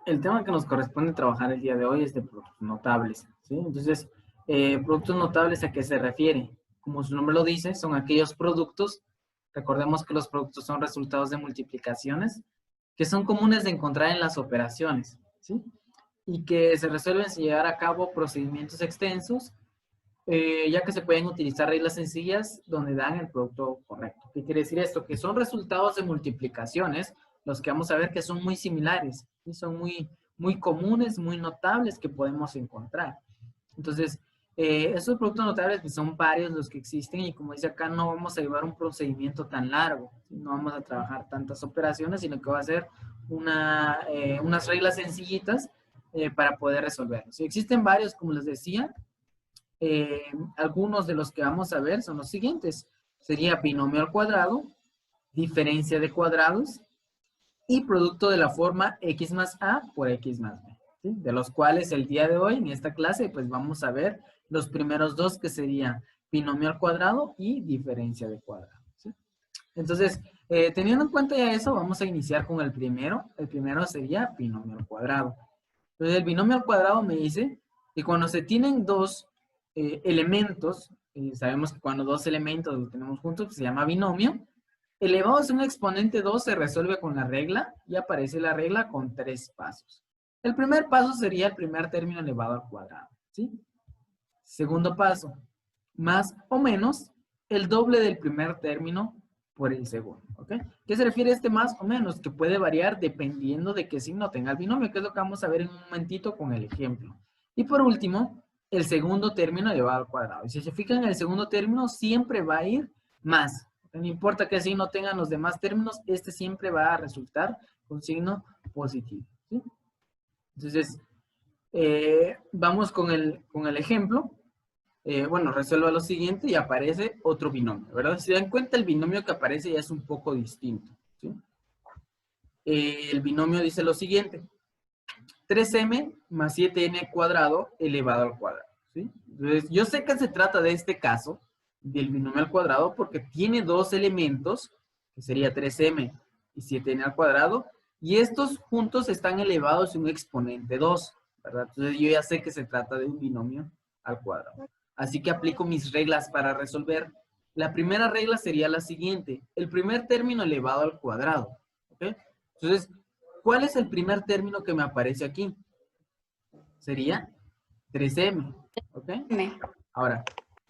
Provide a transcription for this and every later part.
el tema que nos corresponde trabajar el día de hoy es de productos notables, ¿sí? Entonces, productos notables, ¿a qué se refiere? Como su nombre lo dice, son aquellos productos, recordemos que los productos son resultados de multiplicaciones, que son comunes de encontrar en las operaciones, ¿sí? Y que se resuelven sin llevar a cabo procedimientos extensos, ya que se pueden utilizar reglas sencillas donde dan el producto correcto. ¿Qué quiere decir esto? Que son resultados de multiplicaciones, los que vamos a ver que son muy similares, y son muy comunes, muy notables que podemos encontrar. Entonces, esos productos notables pues, son varios los que existen y como dice acá, no vamos a llevar un procedimiento tan largo, ¿sí? No vamos a trabajar tantas operaciones, sino que va a ser unas reglas sencillitas para poder resolverlo. Si existen varios, como les decía, algunos de los que vamos a ver son los siguientes. Sería binomio al cuadrado, diferencia de cuadrados y producto de la forma x más a por x más b. ¿Sí? De los cuales el día de hoy en esta clase pues vamos a ver los primeros dos que serían binomio al cuadrado y diferencia de cuadrado. ¿Sí? Entonces, teniendo en cuenta ya eso, vamos a iniciar con el primero. El primero sería binomio al cuadrado. Entonces, el binomio al cuadrado me dice que cuando se tienen dos elementos, sabemos que cuando dos elementos los tenemos juntos, pues se llama binomio, elevados a un exponente 2 se resuelve con la regla y aparece la regla con 3 pasos. El primer paso sería el primer término elevado al cuadrado, ¿sí? Segundo paso, más o menos el doble del primer término por el segundo, ¿ok? ¿Qué se refiere a este más o menos? Que puede variar dependiendo de qué signo tenga el binomio, que es lo que vamos a ver en un momentito con el ejemplo. Y por último, el segundo término elevado al cuadrado. Y si se fijan, el segundo término siempre va a ir más. No importa qué signo tengan los demás términos, este siempre va a resultar con signo positivo, ¿sí? Entonces, vamos con el ejemplo. Bueno, resuelva lo siguiente y aparece otro binomio, ¿verdad? Si se dan cuenta, el binomio que aparece ya es un poco distinto, ¿sí? El binomio dice lo siguiente. 3m más 7n cuadrado elevado al cuadrado, ¿sí? Entonces, yo sé que se trata de este caso, del binomio al cuadrado, porque tiene dos elementos, que sería 3m y 7n al cuadrado, y estos juntos están elevados en un exponente 2, ¿verdad? Entonces, yo ya sé que se trata de un binomio al cuadrado. Así que aplico mis reglas para resolver. La primera regla sería la siguiente. El primer término elevado al cuadrado, ¿ok? Entonces, ¿cuál es el primer término que me aparece aquí? Sería 3m, ¿ok? Ahora,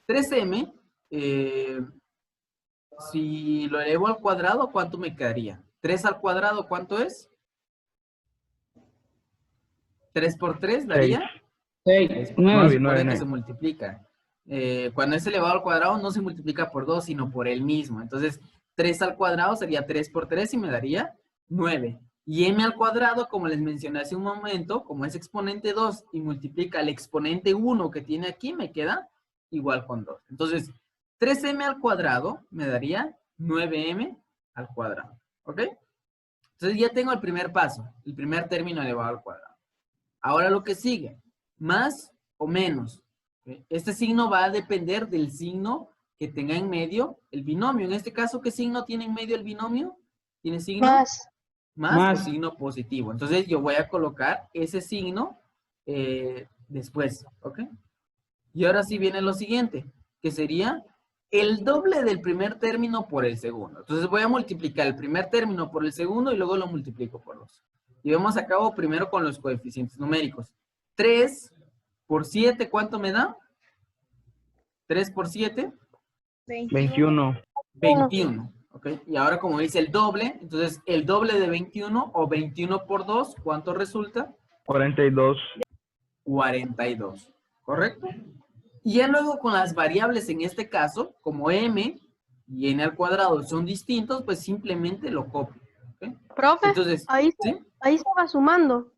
3m, si lo elevo al cuadrado, ¿cuánto me quedaría? 3 al cuadrado, ¿cuánto es? 3 por 3 6. daría 6, no 9, se supone 9, que se 9. multiplica. Cuando es elevado al cuadrado no se multiplica por 2, sino por el mismo. Entonces, 3 al cuadrado sería 3 por 3 y me daría 9. Y m al cuadrado, como les mencioné hace un momento, como es exponente 2 y multiplica el exponente 1 que tiene aquí, me queda igual con 2. Entonces, 3m al cuadrado me daría 9m al cuadrado. ¿Ok? Entonces ya tengo el primer paso, el primer término elevado al cuadrado. Ahora lo que sigue, más o menos. Este signo va a depender del signo que tenga en medio el binomio. En este caso, ¿qué signo tiene en medio el binomio? ¿Tiene signo? Más. Más o Más. signo positivo. Entonces yo voy a colocar ese signo después, ¿ok? Y ahora sí viene lo siguiente, que sería el doble del primer término por el segundo. Entonces voy a multiplicar el primer término por el segundo y luego lo multiplico por 2. Y vamos a cabo primero con los coeficientes numéricos. 3 por 7, ¿cuánto me da? 3 por 7, 21. 21. ¿Ok? Y ahora como dice el doble, entonces el doble de 21 o 21 por 2, ¿cuánto resulta? 42. 42. ¿Correcto? Y ya luego con las variables en este caso, como m y n al cuadrado son distintos, pues simplemente lo copio. ¿Okay? Profe, Entonces, ¿sí? ahí se va sumando.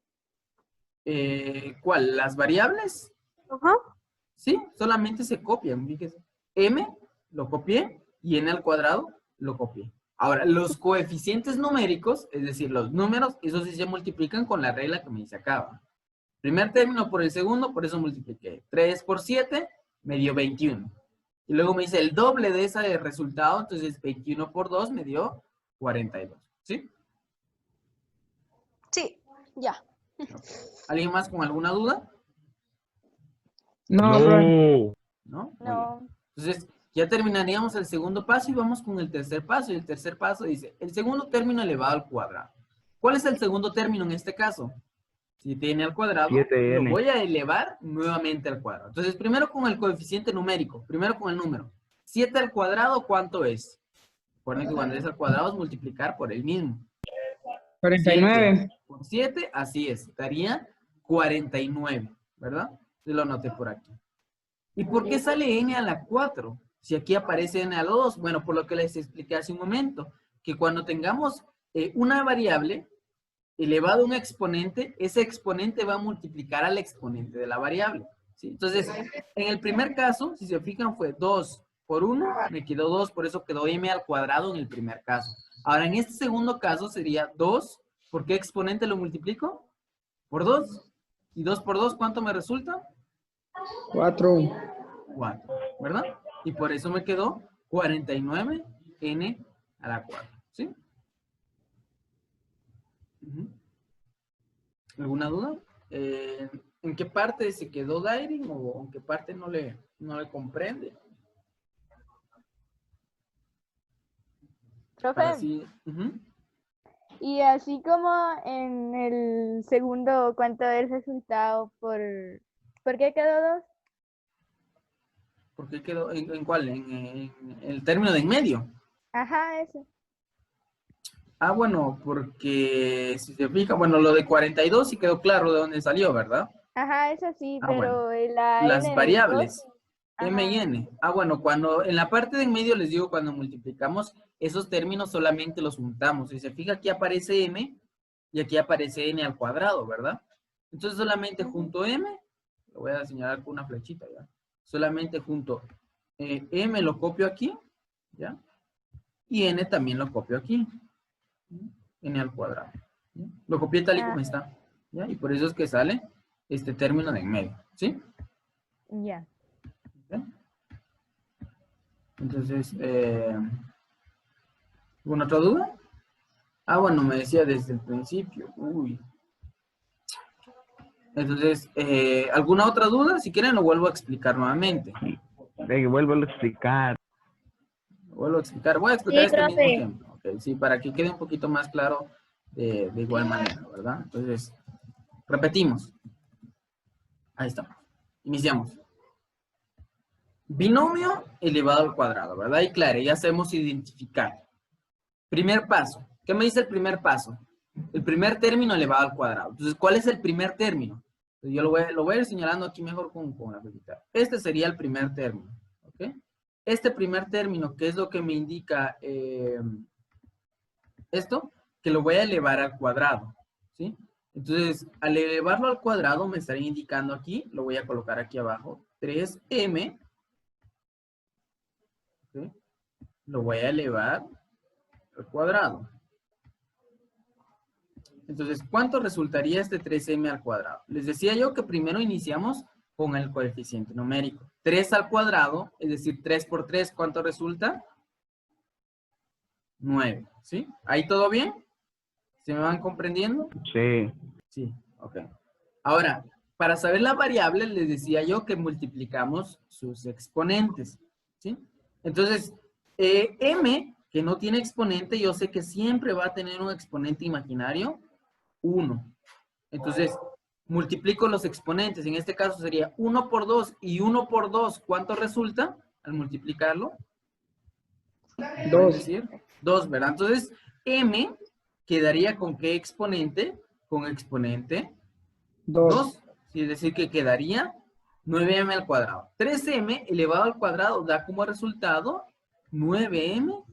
¿Cuál? ¿Las variables? Ajá. Sí, solamente se copian. Fíjese. M lo copié y n al cuadrado lo copié. Ahora, los coeficientes numéricos, es decir, los números, esos sí se multiplican con la regla que me dice acá. Primer término por el segundo, por eso multipliqué. 3 por 7 me dio 21. Y luego me dice el doble de ese resultado, entonces 21 por 2 me dio 42. ¿Sí? Sí, ya. ¿Alguien más con alguna duda? No. ¿No? Muy bien. No. Entonces, ya terminaríamos el segundo paso y vamos con el tercer paso. Y el tercer paso dice, el segundo término elevado al cuadrado. ¿Cuál es el segundo término en este caso? 7n al cuadrado, 7n. lo voy a elevar nuevamente al cuadrado. Entonces, primero con el coeficiente numérico, primero con el número. 7 al cuadrado, ¿cuánto es? Recuerden que cuando es al cuadrado es multiplicar por el mismo. 49. 7 por 7, así es, daría 49, ¿verdad? Yo lo anoté por aquí. ¿Y por qué sale n a la 4? Si aquí aparece n a la 2. Bueno, por lo que les expliqué hace un momento, que cuando tengamos una variable elevado a un exponente, ese exponente va a multiplicar al exponente de la variable, ¿sí? Entonces, en el primer caso, si se fijan, fue 2 por 1, me quedó 2, por eso quedó m al cuadrado en el primer caso. Ahora, en este segundo caso sería 2, ¿por qué exponente lo multiplico? Por 2. ¿Y 2 por 2 cuánto me resulta? 4. 4, ¿verdad? Y por eso me quedó 49n a la 4, ¿sí? ¿Alguna duda? ¿En qué parte se quedó Dairin o en qué parte no le comprende? Para Profe, así, y así como en el segundo, ¿cuánto es el resultado por qué quedó 2? ¿Por qué quedó? ¿En cuál? ¿En el término de en medio? Ajá, eso. Ah, bueno, porque si se fija, bueno, lo de 42 sí quedó claro de dónde salió, ¿verdad? Ajá, eso sí, Ah, bueno. pero la Las n del 2. variables, m y Ajá. n. Ah, bueno, cuando en la parte de en medio les digo, cuando multiplicamos esos términos solamente los juntamos. Si se fija, aquí aparece m y aquí aparece n al cuadrado, ¿verdad? Entonces solamente junto m, lo voy a señalar con una flechita, ¿ya? Solamente junto m lo copio aquí, ¿ya? Y n también lo copio aquí, n al cuadrado. ¿Ya? Lo copié tal y como está, ¿ya? Y por eso es que sale este término de en medio, ¿sí? Ya. ¿Ok? Entonces, ¿alguna otra duda? Ah, bueno, me decía desde el principio. Uy. Entonces, ¿alguna otra duda? Si quieren lo vuelvo a explicar nuevamente. Vuelvo a explicar. Lo vuelvo a explicar. Voy a explicar Sí, este mismo profe. ejemplo, ¿ok? Sí, para que quede un poquito más claro de igual manera, ¿verdad? Entonces, repetimos. Ahí estamos. Iniciamos. Binomio elevado al cuadrado, ¿verdad? Y claro, ya sabemos identificar. Primer paso. ¿Qué me dice el primer paso? El primer término elevado al cuadrado. Entonces, ¿cuál es el primer término? Entonces, yo lo voy a ir señalando aquí mejor con la flechita. Este sería el primer término. ¿Ok? Este primer término, ¿qué es lo que me indica esto? Que lo voy a elevar al cuadrado. ¿Sí? Entonces, al elevarlo al cuadrado, me estaría indicando aquí, lo voy a colocar aquí abajo, 3m. ¿Ok? Lo voy a elevar al cuadrado. Entonces, ¿cuánto resultaría este 3m al cuadrado? Les decía yo que primero iniciamos con el coeficiente numérico. 3 al cuadrado, es decir, 3 por 3, ¿cuánto resulta? 9, ¿sí? ¿Ahí todo bien? ¿Se me van comprendiendo? Sí. Sí, ok. Ahora, para saber la variable, les decía yo que multiplicamos sus exponentes, ¿sí? Entonces, m, que no tiene exponente, yo sé que siempre va a tener un exponente imaginario, 1. Entonces, multiplico los exponentes. En este caso sería 1 por 2 y 1 por 2. ¿Cuánto resulta al multiplicarlo? 2. Decir 2, ¿verdad? Entonces, m quedaría con qué exponente? Con exponente 2. Es decir, que quedaría 9m al cuadrado. 3m elevado al cuadrado da como resultado 9m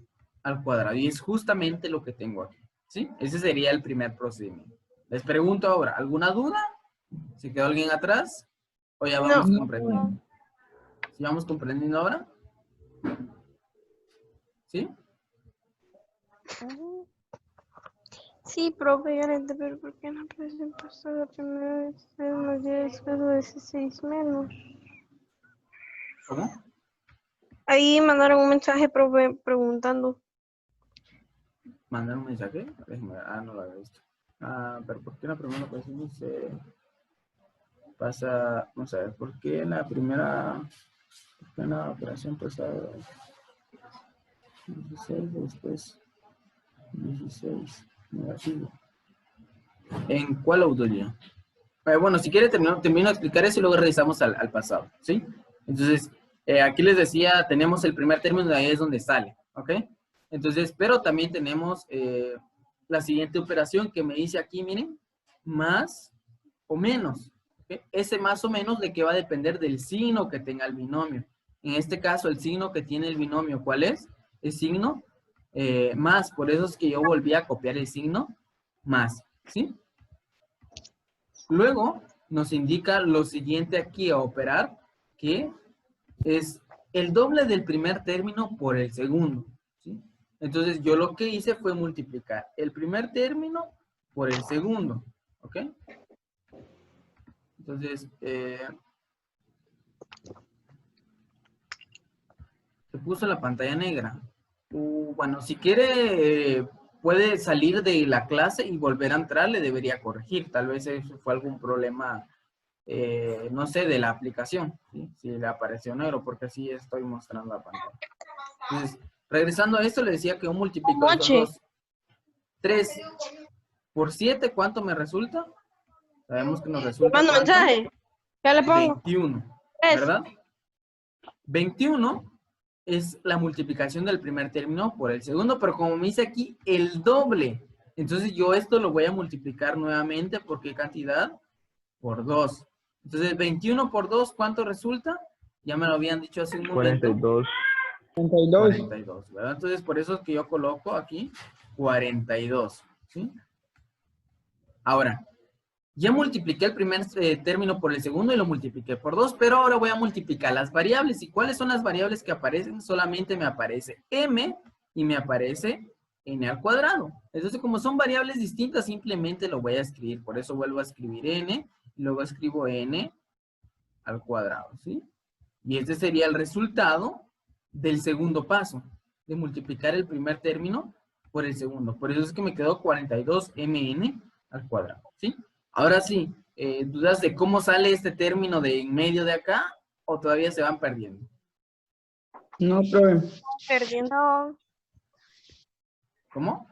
al cuadrado. Y es justamente lo que tengo aquí. ¿Sí? Ese sería el primer procedimiento. Les pregunto ahora, ¿alguna duda? ¿Se quedó alguien atrás? ¿O ya vamos comprendiendo? ¿Sí vamos comprendiendo ahora? ¿Sí? Sí, profe, ya le entendí, pero ¿por qué no presentaste la primera vez en los días después de 16 menos? ¿Cómo? Ahí mandaron un mensaje, profe, preguntando. ¿Mandar un mensaje? Déjame ver. Ah, no lo había visto. Pero ¿por qué la primera operación se pasa? Vamos a ver, ¿por qué en la primera operación pasa 16 después 16 negativo? ¿En cuál autoría? Bueno, si quiere termino de explicar eso y luego regresamos al pasado, ¿sí? Entonces, aquí les decía, tenemos el primer término, de ahí es donde sale, ¿ok? Entonces, pero también tenemos la siguiente operación que me dice aquí, miren, más o menos. ¿Ok? Ese más o menos de qué va a depender del signo que tenga el binomio. En este caso, el signo que tiene el binomio, ¿cuál es? El signo más. Por eso es que yo volví a copiar el signo más, ¿sí? Luego nos indica lo siguiente aquí a operar, que es el doble del primer término por el segundo, ¿sí? Entonces yo lo que hice fue multiplicar el primer término por el segundo, ¿ok? Entonces, se puso la pantalla negra. Bueno, si quiere, puede salir de la clase y volver a entrar, le debería corregir. Tal vez eso fue algún problema, no sé, de la aplicación, ¿sí? Si le apareció negro, porque así estoy mostrando la pantalla. Entonces, regresando a esto, le decía que un multiplico estos dos. 3 por 7, ¿cuánto me resulta? Sabemos que nos resulta Mando ¿cuánto? mensaje. ¿Qué le pongo? 21, Es. ¿verdad? 21 es la multiplicación del primer término por el segundo, pero como me dice aquí, el doble. Entonces yo esto lo voy a multiplicar nuevamente, ¿por qué cantidad? Por 2. Entonces 21 por 2, ¿cuánto resulta? Ya me lo habían dicho hace un momento. 42. 32. 42, ¿verdad? Entonces por eso es que yo coloco aquí 42, ¿sí? Ahora, ya multipliqué el primer término por el segundo y lo multipliqué por 2, pero ahora voy a multiplicar las variables. ¿Y cuáles son las variables que aparecen? Solamente me aparece m y me aparece n al cuadrado. Entonces, como son variables distintas, simplemente lo voy a escribir. Por eso vuelvo a escribir n y luego escribo n al cuadrado, ¿sí? Y este sería el resultado del segundo paso, de multiplicar el primer término por el segundo. Por eso es que me quedó 42mn al cuadrado, ¿sí? Ahora sí, ¿dudas de cómo sale este término de en medio de acá o todavía se van perdiendo? No, profe. Perdiendo. ¿Cómo?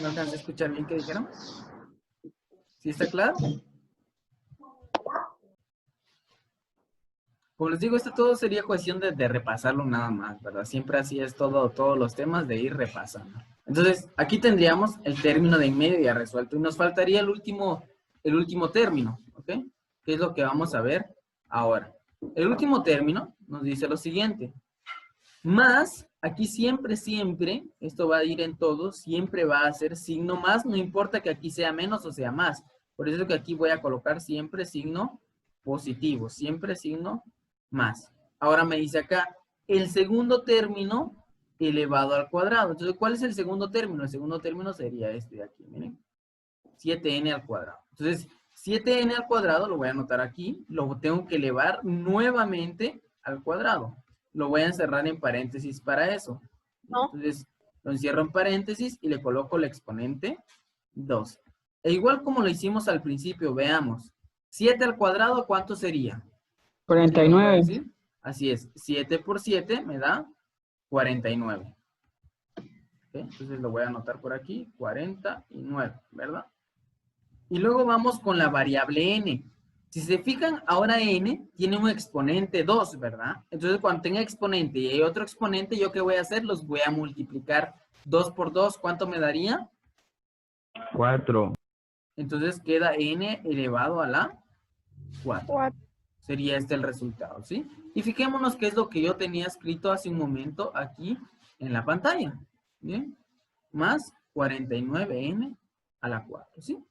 No alcancé a escuchar bien qué dijeron. ¿Sí está claro? Como les digo, esto todo sería cuestión de repasarlo nada más, ¿verdad? Siempre así es todos los temas de ir repasando. Entonces, aquí tendríamos el término de en medio ya resuelto. Y nos faltaría el último término, ¿ok? ¿Qué es lo que vamos a ver ahora? El último término nos dice lo siguiente. Más, aquí siempre, esto va a ir en todo, siempre va a ser signo más, no importa que aquí sea menos o sea más. Por eso que aquí voy a colocar siempre signo positivo, siempre signo más. Ahora me dice acá, el segundo término elevado al cuadrado. Entonces, ¿cuál es el segundo término? El segundo término sería este de aquí, miren. 7n al cuadrado. Entonces, 7n al cuadrado lo voy a anotar aquí, lo tengo que elevar nuevamente al cuadrado. Lo voy a encerrar en paréntesis para eso. No. Entonces, lo encierro en paréntesis y le coloco el exponente 2. E igual como lo hicimos al principio, veamos. 7 al cuadrado, ¿cuánto sería? 49. Así es, 7 por 7 me da 49. ¿Okay? Entonces lo voy a anotar por aquí, 49, ¿verdad? Y luego vamos con la variable n. Si se fijan, ahora n tiene un exponente 2, ¿verdad? Entonces cuando tenga exponente y hay otro exponente, ¿yo qué voy a hacer? Los voy a multiplicar 2 por 2, ¿cuánto me daría? 4. Entonces queda n elevado a la 4. 4. Sería este el resultado, ¿sí? Y fijémonos qué es lo que yo tenía escrito hace un momento aquí en la pantalla. ¿Bien? Más 49n a la 4, ¿sí?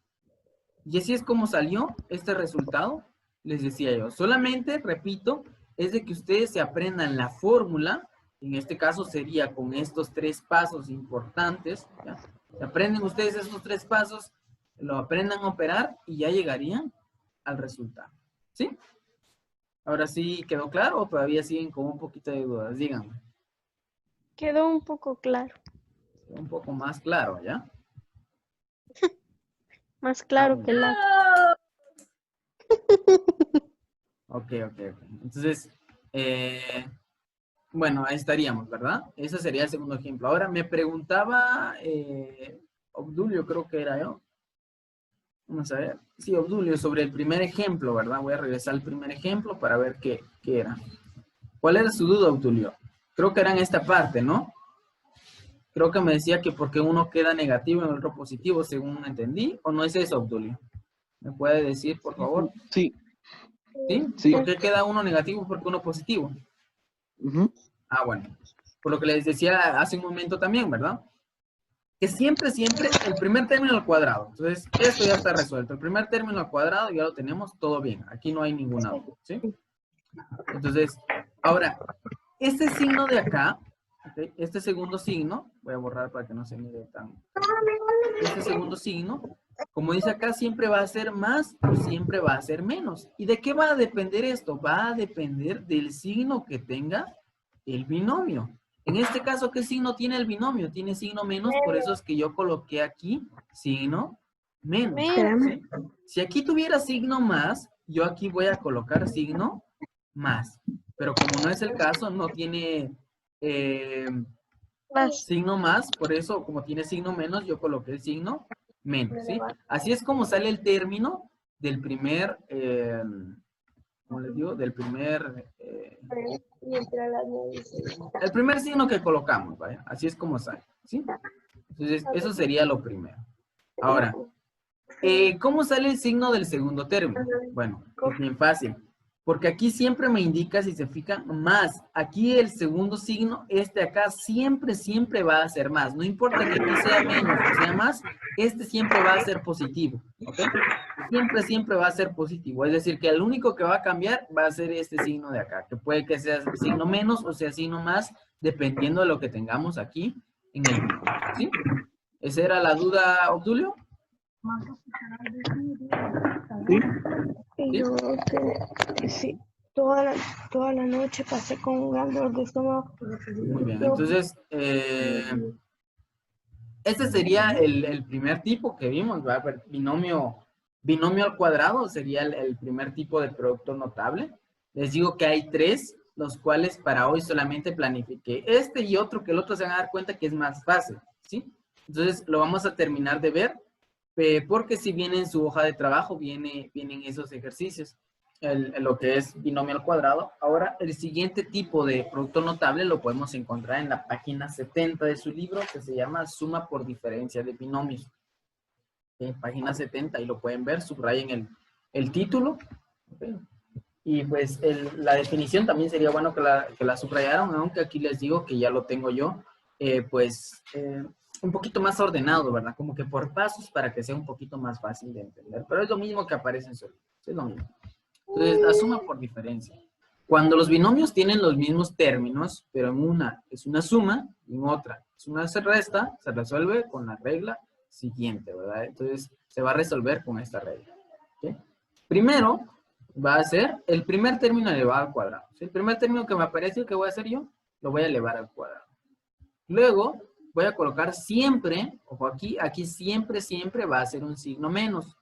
Y así es como salió este resultado. Les decía yo, solamente, repito, es de que ustedes se aprendan la fórmula. En este caso sería con estos 3 pasos importantes. ¿Ya? Se aprenden ustedes estos 3 pasos, lo aprendan a operar y ya llegarían al resultado, ¿sí? Ahora sí, ¿quedó claro o todavía siguen con un poquito de dudas? Díganme. Quedó un poco claro. Un poco más claro, ¿ya? Más claro que el agua. Ok. Entonces, bueno, ahí estaríamos, ¿verdad? Ese sería el segundo ejemplo. Ahora me preguntaba, Obdulio, creo que era yo. Vamos a ver. Sí, Obdulio, sobre el primer ejemplo, ¿verdad? Voy a regresar al primer ejemplo para ver qué era. ¿Cuál era su duda, Obdulio? Creo que era en esta parte, ¿no? Creo que me decía que porque uno queda negativo y el otro positivo, según entendí, ¿o no es eso, Obdulio? ¿Me puede decir, por favor? Sí. ¿Sí? Sí. ¿Por qué queda uno negativo y por qué uno positivo? Ujú. Ah, bueno. Por lo que les decía hace un momento también, ¿verdad? Que siempre, el primer término al cuadrado. Entonces, esto ya está resuelto. El primer término al cuadrado ya lo tenemos todo bien. Aquí no hay ninguna duda, ¿sí? Entonces, ahora, este signo de acá, ¿okay? Este segundo signo, voy a borrar para que no se mire tan... Este segundo signo, como dice acá, siempre va a ser más o siempre va a ser menos. ¿Y de qué va a depender esto? Va a depender del signo que tenga el binomio. En este caso, ¿qué signo tiene el binomio? Tiene signo menos, por eso es que yo coloqué aquí signo menos. ¿Sí? Si aquí tuviera signo más, yo aquí voy a colocar signo más. Pero como no es el caso, no tiene signo más, por eso como tiene signo menos, yo coloqué el signo menos, ¿sí? Así es como sale el término del primer, ¿cómo les digo? Del primer, el primer signo que colocamos, ¿vale? Así es como sale, ¿sí? Entonces, eso sería lo primero. Ahora, ¿cómo sale el signo del segundo término? Bueno, es bien fácil. Porque aquí siempre me indica, si se fijan, más. Aquí el segundo signo, este acá, siempre va a ser más. No importa que aquí sea menos o sea más, este siempre va a ser positivo, ¿ok? Siempre va a ser positivo. Es decir, que el único que va a cambiar va a ser este signo de acá, que puede que sea signo menos o sea signo más, dependiendo de lo que tengamos aquí en el binomio, ¿sí? ¿Esa era la duda, Obdulio? Sí. Y yo sí, toda la noche pasé con un gran dolor de estómago. Muy bien, entonces, este sería el primer tipo que vimos, ¿va? Binomio al cuadrado sería el primer tipo de producto notable. Les digo que hay tres, los cuales para hoy solamente planifiqué este y otro, que el otro se van a dar cuenta que es más fácil, ¿sí? Entonces, lo vamos a terminar de ver, porque si viene en su hoja de trabajo, vienen esos ejercicios. Lo que es binomio al cuadrado. Ahora, el siguiente tipo de producto notable lo podemos encontrar en la página 70 de su libro, que se llama Suma por diferencia de binomios. Página 70, ahí lo pueden ver, subrayen el título. ¿Okay? Y pues la definición también sería bueno que la subrayaran, aunque aquí les digo que ya lo tengo yo, un poquito más ordenado, ¿verdad? Como que por pasos para que sea un poquito más fácil de entender. Pero es lo mismo que aparece en su libro, es lo mismo. Entonces, la suma por diferencia. Cuando los binomios tienen los mismos términos, pero en una es una suma y en otra es una resta, se resuelve con la regla siguiente, ¿verdad? Entonces, se va a resolver con esta regla. ¿Okay? Primero, va a ser el primer término elevado al cuadrado. ¿Sí? El primer término que me aparece, que voy a hacer yo, lo voy a elevar al cuadrado. Luego, voy a colocar siempre, ojo aquí siempre va a ser un signo menos.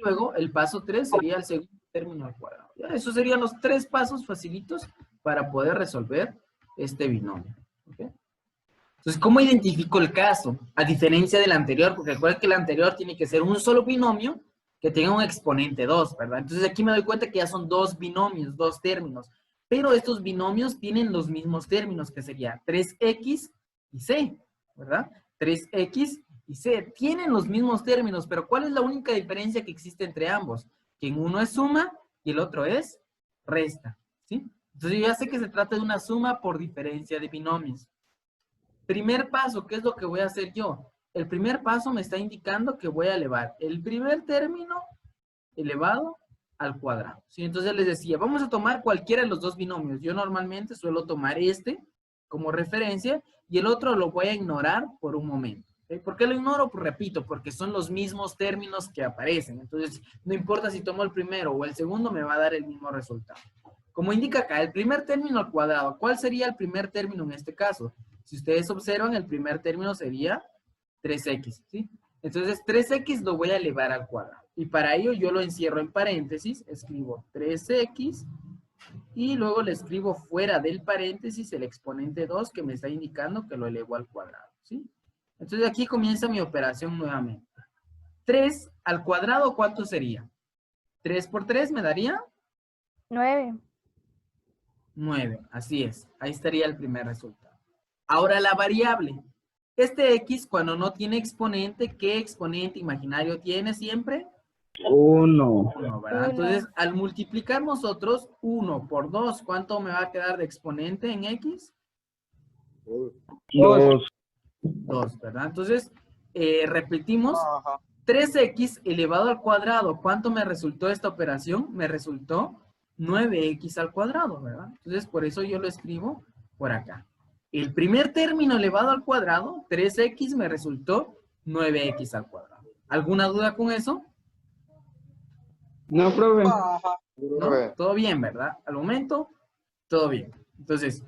Luego, el paso 3 sería el segundo término al cuadrado. ¿Ya? Esos serían los 3 pasos facilitos para poder resolver este binomio. ¿Okay? Entonces, ¿cómo identifico el caso? A diferencia del anterior, porque recuerda que el anterior tiene que ser un solo binomio que tenga un exponente 2, ¿verdad? Entonces, aquí me doy cuenta que ya son 2 binomios, 2 términos. Pero estos binomios tienen los mismos términos, que sería 3x y c, ¿verdad? 3x y c tienen los mismos términos, pero ¿cuál es la única diferencia que existe entre ambos? Que en uno es suma y el otro es resta, ¿sí? Entonces yo ya sé que se trata de una suma por diferencia de binomios. Primer paso, ¿qué es lo que voy a hacer yo? El primer paso me está indicando que voy a elevar el primer término elevado al cuadrado, ¿sí? Entonces les decía, vamos a tomar cualquiera de los dos binomios. Yo normalmente suelo tomar este como referencia y el otro lo voy a ignorar por un momento. ¿Okay? ¿Por qué lo ignoro? Pues repito, porque son los mismos términos que aparecen. Entonces, no importa si tomo el primero o el segundo, me va a dar el mismo resultado. Como indica acá, el primer término al cuadrado. ¿Cuál sería el primer término en este caso? Si ustedes observan, el primer término sería 3x, ¿sí? Entonces 3x lo voy a elevar al cuadrado. Y para ello yo lo encierro en paréntesis, escribo 3x y luego le escribo fuera del paréntesis el exponente 2 que me está indicando que lo elevo al cuadrado, ¿sí? Entonces aquí comienza mi operación nuevamente. 3 al cuadrado, ¿cuánto sería? 3 por 3 me daría 9. 9, así es. Ahí estaría el primer resultado. Ahora la variable. Este x cuando no tiene exponente, ¿qué exponente imaginario tiene siempre? 1. 1, ¿verdad? Uno. Entonces, al multiplicar nosotros 1 por 2, ¿cuánto me va a quedar de exponente en x? 2. 2, ¿verdad? Entonces, repetimos, Ajá. 3x elevado al cuadrado. ¿Cuánto me resultó esta operación? Me resultó 9x al cuadrado, ¿verdad? Entonces, por eso yo lo escribo por acá. El primer término elevado al cuadrado, 3x, me resultó 9x al cuadrado. ¿Alguna duda con eso? No, profe. Ajá. ¿No? Todo bien, ¿verdad? Al momento, todo bien. Entonces,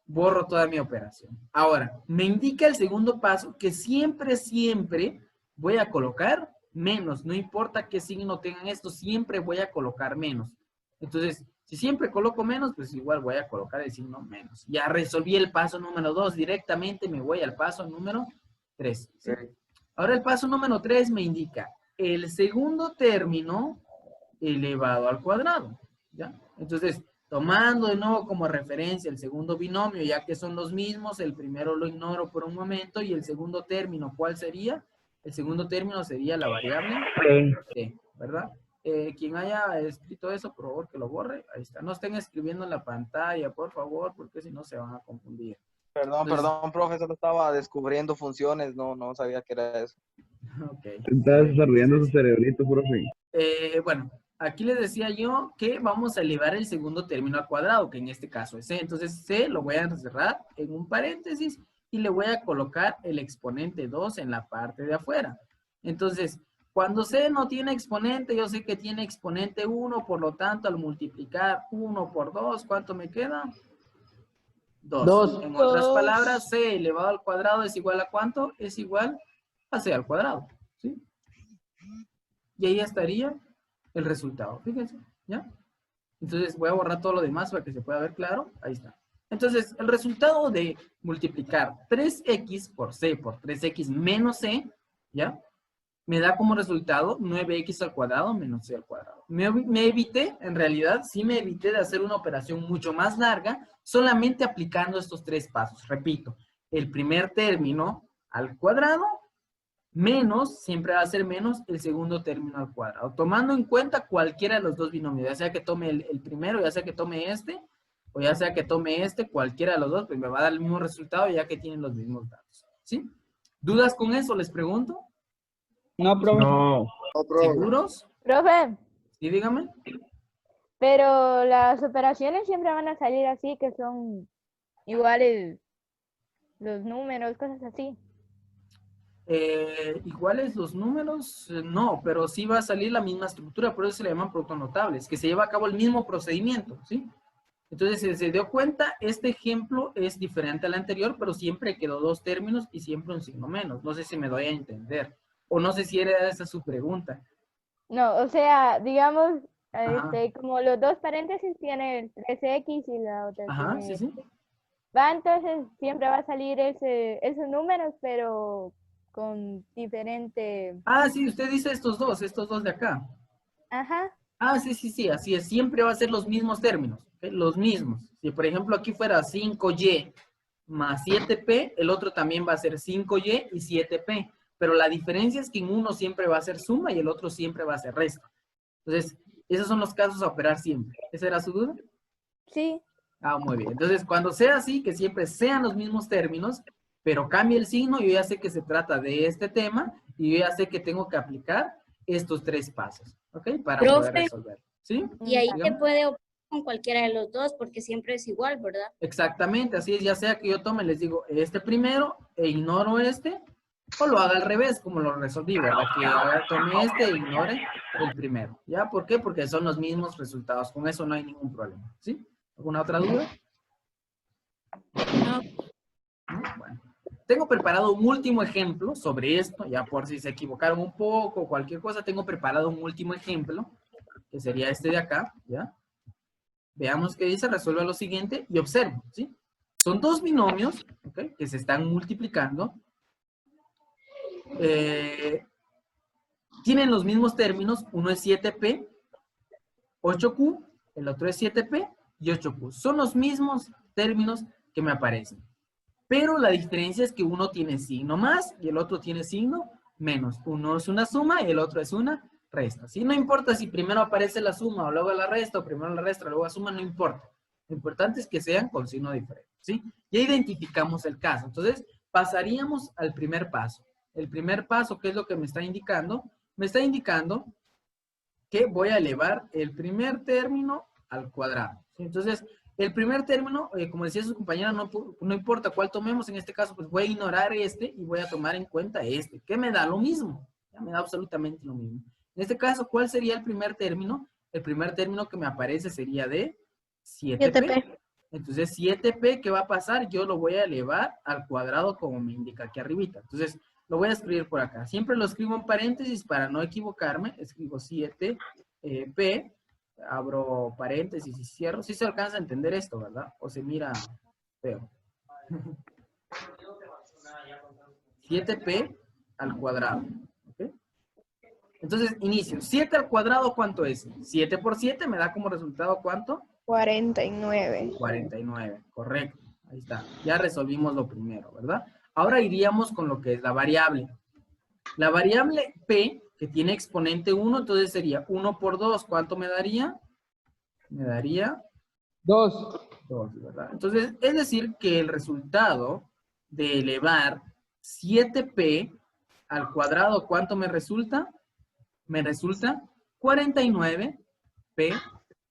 borro toda mi operación. Ahora, me indica el segundo paso que siempre voy a colocar menos. No importa qué signo tengan esto, siempre voy a colocar menos. Entonces, si siempre coloco menos, pues igual voy a colocar el signo menos. Ya resolví el paso número 2. Directamente me voy al paso número 3. ¿Sí? Ahora el paso número 3 me indica el segundo término elevado al cuadrado, ¿ya? Entonces, tomando de nuevo como referencia el segundo binomio, ya que son los mismos, el primero lo ignoro por un momento, y el segundo término, ¿cuál sería? El segundo término sería la variable t, ¿verdad? Quien haya escrito eso, por favor, que lo borre. Ahí está. No estén escribiendo en la pantalla, por favor, porque si no se van a confundir. Perdón, Entonces- perdón, profe, solo estaba descubriendo funciones, no sabía que era eso. Ok. Estás desarrollando su cerebrito, profe. Bueno, aquí les decía yo que vamos a elevar el segundo término al cuadrado, que en este caso es c. Entonces c lo voy a cerrar en un paréntesis y le voy a colocar el exponente 2 en la parte de afuera. Entonces, cuando c no tiene exponente, yo sé que tiene exponente 1, por lo tanto, al multiplicar 1 por 2, ¿cuánto me queda? 2. Dos. En otras palabras, c elevado al cuadrado es igual a ¿cuánto? Es igual a c al cuadrado, ¿sí? Y ahí estaría el resultado, fíjense, ¿ya? Entonces voy a borrar todo lo demás para que se pueda ver claro. Ahí está. Entonces, el resultado de multiplicar 3x por c por 3x menos c, ¿ya? Me da como resultado 9x al cuadrado menos c al cuadrado. Me evité, en realidad, sí me evité de hacer una operación mucho más larga, solamente aplicando estos 3 pasos. Repito, el primer término al cuadrado, menos, siempre va a ser menos el segundo término al cuadrado, tomando en cuenta cualquiera de los dos binomios, ya sea que tome el primero, ya sea que tome este, o ya sea que tome este, cualquiera de los dos, pues me va a dar el mismo resultado ya que tienen los mismos datos, ¿sí? ¿Dudas con eso? Les pregunto. No, profe. No. ¿Seguros? Profe, Sí, dígame. pero las operaciones siempre van a salir así, que son iguales los números, cosas así. Iguales los números, no, pero sí va a salir la misma estructura, por eso se le llaman productos notables, que se lleva a cabo el mismo procedimiento, ¿sí? Entonces, si se dio cuenta, este ejemplo es diferente al anterior, pero siempre quedó dos términos y siempre un signo menos. No sé si me doy a entender, o no sé si era esa su pregunta. No, o sea, digamos, Ajá. como los dos paréntesis tienen 3x y la otra Ajá, tiene... sí, sí. Va, entonces siempre va a salir esos números, pero con diferente... Ah, sí, usted dice estos dos de acá. Ajá. Ah, sí, sí, sí, así es. Siempre va a ser los mismos términos, ¿ok? Los mismos. Si, por ejemplo, aquí fuera 5y más 7p, el otro también va a ser 5y y 7p. Pero la diferencia es que en uno siempre va a ser suma y el otro siempre va a ser resta. Entonces, esos son los casos a operar siempre. ¿Esa era su duda? Sí. Ah, muy bien. Entonces, cuando sea así, que siempre sean los mismos términos, pero cambie el signo, yo ya sé que se trata de este tema y yo ya sé que tengo que aplicar estos 3 pasos, ¿ok? Para poder resolver. ¿Sí? Y ahí Dígame. te puede operar con cualquiera de los dos porque siempre es igual, ¿verdad? Exactamente, así es, ya sea que yo tome, les digo, este primero e ignoro este, o lo haga al revés, como lo resolví, ¿verdad? Que tome este e ignore el primero. ¿Ya? ¿Por qué? Porque son los mismos resultados, con eso no hay ningún problema, ¿sí? ¿Alguna otra duda? No. ¿No? Bueno. tengo preparado un último ejemplo sobre esto, ya por si se equivocaron un poco o cualquier cosa, tengo preparado un último ejemplo, que sería este de acá, ¿ya? Veamos qué dice, resuelva lo siguiente y observo, ¿sí? Son dos binomios, ¿ok? Que se están multiplicando. Tienen los mismos términos, uno es 7p, 8q, el otro es 7p y 8q. Son los mismos términos que me aparecen. Pero la diferencia es que uno tiene signo más y el otro tiene signo menos. Uno es una suma y el otro es una resta. ¿Sí? No importa si primero aparece la suma o luego la resta, o primero la resta, luego la suma, no importa. Lo importante es que sean con signo diferente. ¿Sí? Ya identificamos el caso. Entonces, pasaríamos al primer paso. El primer paso, ¿qué es lo que me está indicando? Me está indicando que voy a elevar el primer término al cuadrado. ¿Sí? Entonces, el primer término, como decía su compañera, no importa cuál tomemos, en este caso, pues voy a ignorar este y voy a tomar en cuenta este, que me da lo mismo. Ya me da absolutamente lo mismo. En este caso, ¿cuál sería el primer término? El primer término que me aparece sería de 7p. Entonces, 7p, ¿qué va a pasar? Yo lo voy a elevar al cuadrado como me indica aquí arribita. Entonces, lo voy a escribir por acá. Siempre lo escribo en paréntesis para no equivocarme. Escribo 7p, abro paréntesis y cierro. Sí se alcanza a entender esto, ¿verdad? O se mira feo. 7p al cuadrado. ¿Okay? Entonces, inicio. 7 al cuadrado, ¿cuánto es? 7 por 7 me da como resultado, ¿cuánto? 49. 49, correcto. Ahí está. Ya resolvimos lo primero, ¿verdad? Ahora iríamos con lo que es la variable. La variable p, que tiene exponente 1, entonces sería 1 por 2. ¿Cuánto me daría? Me daría 2. 2, ¿verdad? Entonces, es decir que el resultado de elevar 7p al cuadrado, ¿cuánto me resulta? Me resulta 49p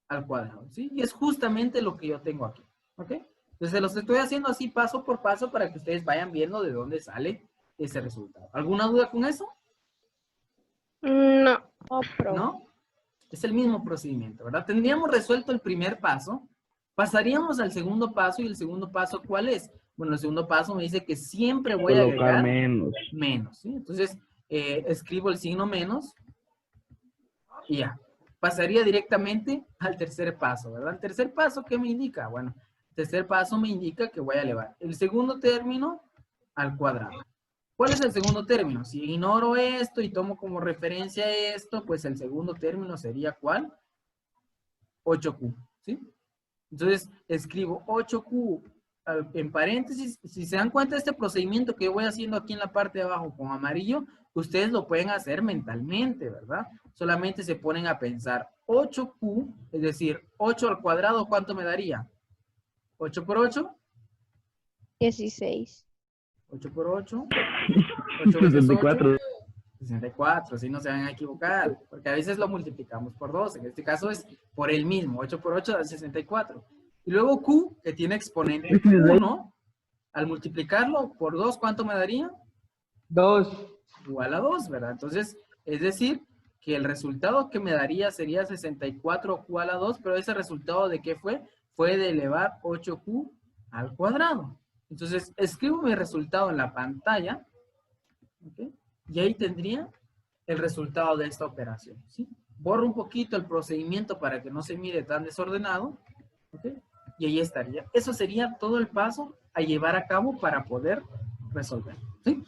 al cuadrado, ¿sí? Y es justamente lo que yo tengo aquí, ¿ok? Entonces, se los estoy haciendo así paso por paso para que ustedes vayan viendo de dónde sale ese resultado. ¿Alguna duda con eso? No. ¿No? Es el mismo procedimiento, ¿verdad? Tendríamos resuelto el primer paso, pasaríamos al segundo paso, y el segundo paso, ¿cuál es? Bueno, el segundo paso me dice que siempre voy a Colocar agregar menos. ¿sí? Entonces, escribo el signo menos y ya. Pasaría directamente al tercer paso, ¿verdad? El tercer paso, ¿qué me indica? Bueno, el tercer paso me indica que voy a elevar el segundo término al cuadrado. ¿Cuál es el segundo término? Si ignoro esto y tomo como referencia esto, pues el segundo término sería ¿cuál? 8q, ¿sí? Entonces, escribo 8q en paréntesis. Si se dan cuenta de este procedimiento que yo voy haciendo aquí en la parte de abajo con amarillo, ustedes lo pueden hacer mentalmente, ¿verdad? Solamente se ponen a pensar 8q, es decir, 8 al cuadrado, ¿cuánto me daría? 8 por 8. 16. 8 por 8. 8 veces 64. 8. 64, si no se van a equivocar, porque a veces lo multiplicamos por 2, en este caso es por el mismo, 8 por 8 da 64. Y luego Q, que tiene exponente 1, al multiplicarlo por 2, ¿cuánto me daría? 2. Igual a 2, ¿verdad? Entonces, es decir, que el resultado que me daría sería 64Q a la 2, pero ese resultado ¿de qué fue? Fue de elevar 8Q al cuadrado. Entonces, escribo mi resultado en la pantalla, ¿ok? Y ahí tendría el resultado de esta operación, ¿sí? Borro un poquito el procedimiento para que no se mire tan desordenado, ¿ok? Y ahí estaría. Eso sería todo el paso a llevar a cabo para poder resolver, ¿sí?